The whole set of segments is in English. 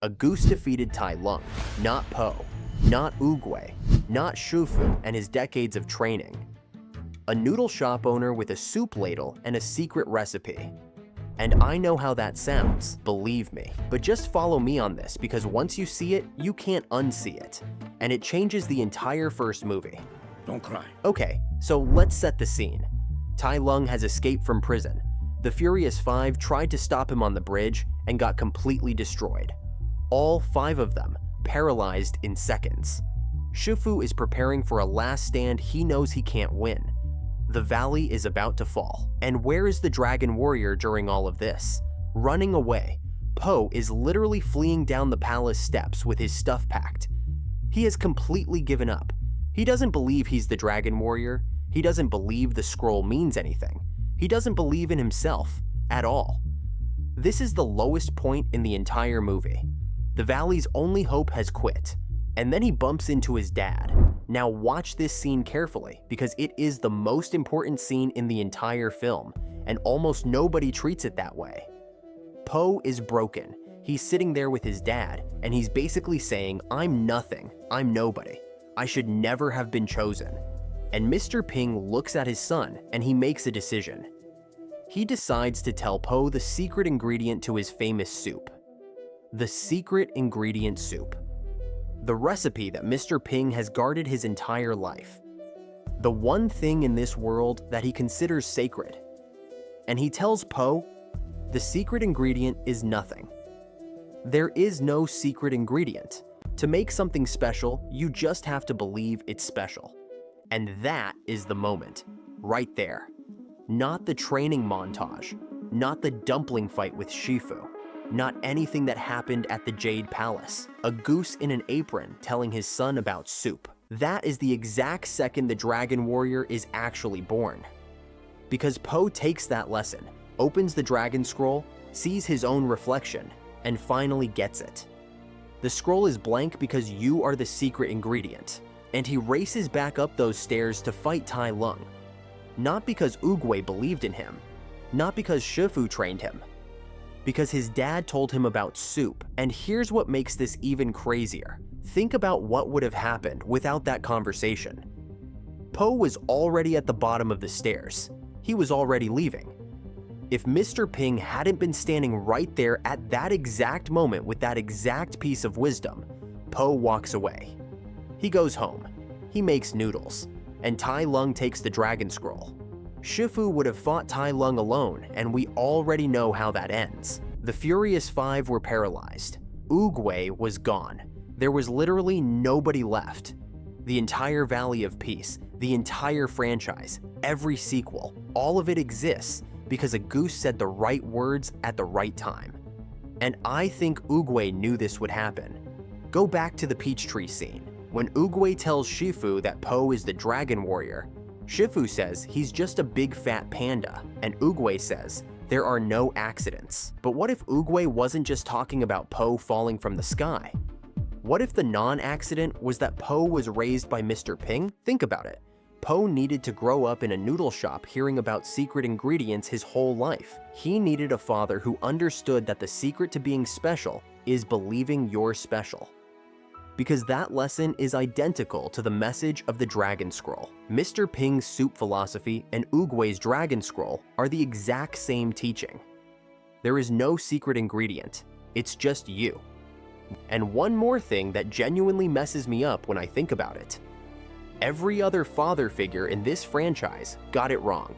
A Goose defeated Tai Lung, not Po, not Oogway, not Shifu and his decades of training. A noodle shop owner with a soup ladle and a secret recipe. And I know how that sounds, believe me. But just follow me on this because once you see it, you can't unsee it. And it changes the entire first movie. Don't cry. Okay, so let's set the scene. Tai Lung has escaped from prison. The Furious Five tried to stop him on the bridge and got completely destroyed. All 5 of them paralyzed in seconds. Shifu is preparing for a last stand he knows he can't win. The valley is about to fall. And where is the Dragon Warrior during all of this? Running away. Po is literally fleeing down the palace steps with his stuff packed. He has completely given up. He doesn't believe he's the Dragon Warrior. He doesn't believe the scroll means anything. He doesn't believe in himself at all. This is the lowest point in the entire movie. The valley's only hope has quit. And then he bumps into his dad. Now watch this scene carefully because it is the most important scene in the entire film, and almost nobody treats it that way. Po is broken. He's sitting there with his dad, and he's basically saying, "I'm nothing, I'm nobody. I should never have been chosen." And Mr. Ping looks at his son, and he makes a decision. He decides to tell Po the secret ingredient to his famous soup. The secret ingredient soup. The recipe that Mr. Ping has guarded his entire life. The one thing in this world that he considers sacred. And he tells Po, the secret ingredient is nothing. There is no secret ingredient. To make something special, you just have to believe it's special. And that is the moment, right there. Not the training montage, not the dumpling fight with Shifu. Not anything that happened at the Jade Palace. A goose in an apron telling his son about soup. That is the exact second the Dragon Warrior is actually born. Because Po takes that lesson, opens the Dragon Scroll, sees his own reflection, and finally gets it. The scroll is blank because you are the secret ingredient. And he races back up those stairs to fight Tai Lung. Not because Oogway believed in him. Not because Shifu trained him. Because his dad told him about soup. And here's what makes this even crazier. Think about what would have happened without that conversation. Po was already at the bottom of the stairs. He was already leaving. If Mr. Ping hadn't been standing right there at that exact moment with that exact piece of wisdom, Po walks away. He goes home. He makes noodles. And Tai Lung takes the Dragon Scroll. Shifu would have fought Tai Lung alone, and we already know how that ends. The Furious Five were paralyzed. Oogway was gone. There was literally nobody left. The entire Valley of Peace, the entire franchise, every sequel, all of it exists because a goose said the right words at the right time. And I think Oogway knew this would happen. Go back to the peach tree scene. When Oogway tells Shifu that Po is the Dragon Warrior, Shifu says he's just a big fat panda, and Oogway says there are no accidents. But what if Oogway wasn't just talking about Po falling from the sky? What if the non-accident was that Po was raised by Mr. Ping? Think about it. Po needed to grow up in a noodle shop hearing about secret ingredients his whole life. He needed a father who understood that the secret to being special is believing you're special. Because that lesson is identical to the message of the Dragon Scroll. Mr. Ping's soup philosophy and Oogway's Dragon Scroll are the exact same teaching. There is no secret ingredient, it's just you. And one more thing that genuinely messes me up when I think about it. Every other father figure in this franchise got it wrong.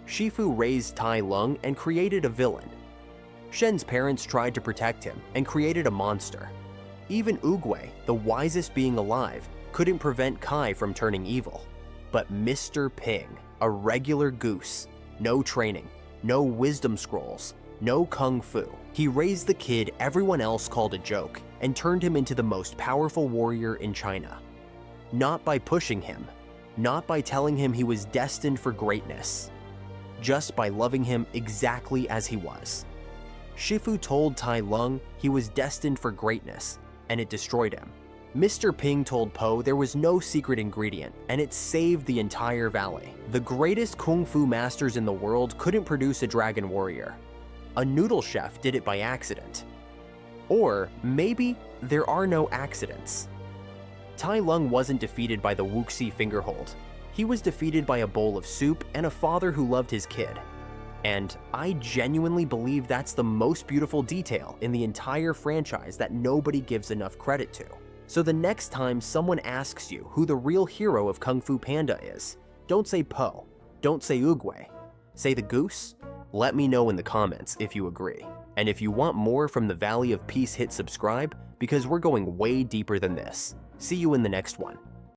Shifu raised Tai Lung and created a villain. Shen's parents tried to protect him and created a monster. Even Oogway, the wisest being alive, couldn't prevent Kai from turning evil. But Mr. Ping, a regular goose, no training, no wisdom scrolls, no kung fu. He raised the kid everyone else called a joke and turned him into the most powerful warrior in China. Not by pushing him, not by telling him he was destined for greatness, just by loving him exactly as he was. Shifu told Tai Lung he was destined for greatness, and it destroyed him. Mr. Ping told Po there was no secret ingredient, and it saved the entire valley. The greatest kung fu masters in the world couldn't produce a dragon warrior. A noodle chef did it by accident. Or maybe there are no accidents. Tai Lung wasn't defeated by the Wuxi fingerhold. He was defeated by a bowl of soup and a father who loved his kid. And I genuinely believe that's the most beautiful detail in the entire franchise that nobody gives enough credit to. So the next time someone asks you who the real hero of Kung Fu Panda is, don't say Po, don't say Oogway, say the Goose. Let me know in the comments if you agree. And if you want more from the Valley of Peace, hit subscribe because we're going way deeper than this. See you in the next one.